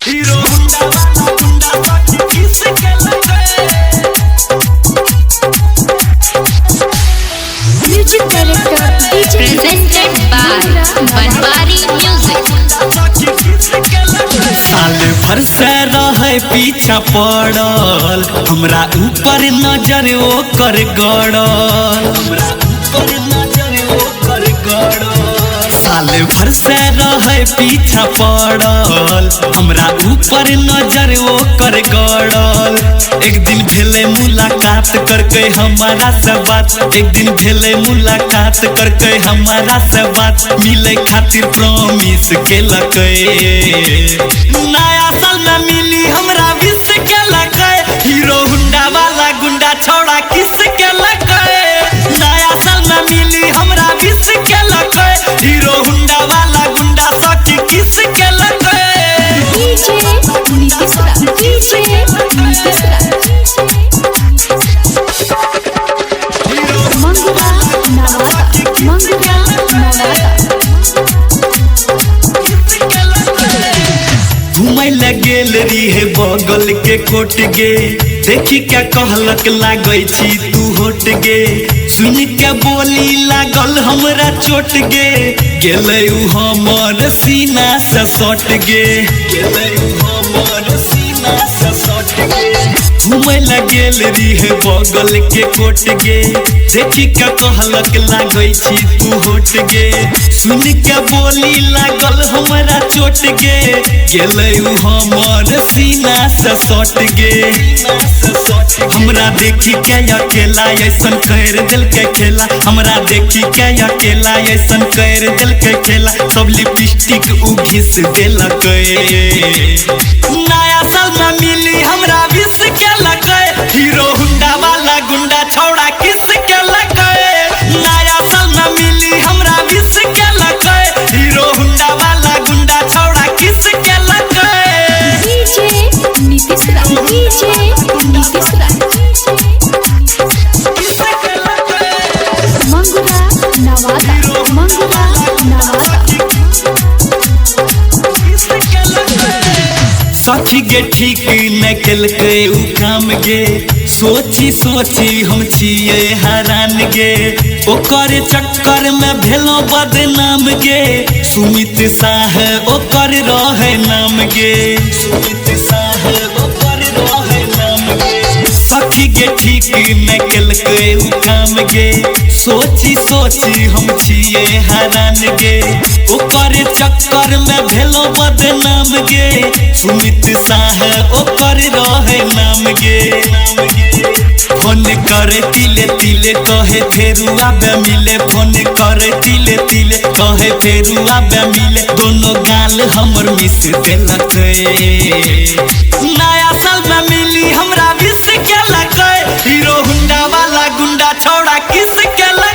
Hero Honda वाला गुंडा साथी किस के लगे। Music director DJ presented by Banwari music. साल भर से रहे पीछा पड़ल, हमरा ऊपर नजर ओकर गड़ल, हमरा ऊपर नजर ओकर गड़ल। साल भर से रहे पीछा पड़ल, हमरा ऊपर नजर ओकर गड़ल। एक दिन भेले मुलाकात करके हमारा से बात, एक दिन भेले मुलाकात करके हमारा से बात, मिले खातिर प्रॉमिस केलकै। नया साल में मिली हमरा विश केलकै, हीरो हुंडा वाला गुंडा छौड़ा किस केलकै। नया साल में मिली हमरा विश केलकै, हीरो हुंडा वाला गुंडा सखी किस केलकै। डीजे नीतीशरा डीजे नीतीशरा मंगुरा नवादा मंगुरा नवादा। घुमै ले गेल रही बगल के कोट गे, देखी क्या कहलक लागै छी तू होट गे। सुन के बोली लागल हमरा चोट गे, गेलै उ हमर सीना से सट गे, गेलै उ हमर सीना से सट गे। घुमै ले गेल रही बगल के कोट गे, देखी क्या कहलक लागै छी तू होट गे। सुन के बोली लागल हमरा चोट गे, गेलै उ हमर सीना से सट गे। हमरा देखी के अकेला ऐसन कर दिलके खेला, हमरा देखी के अकेला ऐसन कर दिलके खेला, सब लिपस्टिक उ घिस देलकै। नया साल में मिली हमरा विश केलकै, हीरो हुंडा वाला गुंडा छौड़ा किस केलकै। नया साल में मिली हमरा विश केलकै, हीरो हुंडा वाला गुंडा छौड़ा किस केलकै। डीजे नीतीशरा डीजे नीतीशरा मंगुरा नवादा मंगुरा नवादा। सखी गे ठीक न केलकै उ काम गे, सोची सोची हम छियै हैरान गे। ओकर चक्कर में भेलो बदनाम गे, सुमित शाह ओकर रहे नाम गे, सुमित शाह ओकर रहे नाम गे। सखी गे ठीक न केलकै उ काम गे, सोची सोची हम छियै हैरान गे। ओकर चक्कर में भेलो बदनाम गे, सुमित शाह ओकर रहे नाम गे। फोन करे तिले तिले कहे फेरू आबे मिले, फोन करे तिले तिले कहे फेरू आबे मिले, दोनों गाल हमर मिस देलकै। नया साल में मिली हमरा विश केलकै, हीरो हुंडा वाला गुंडा छौड़ा किस केलकै।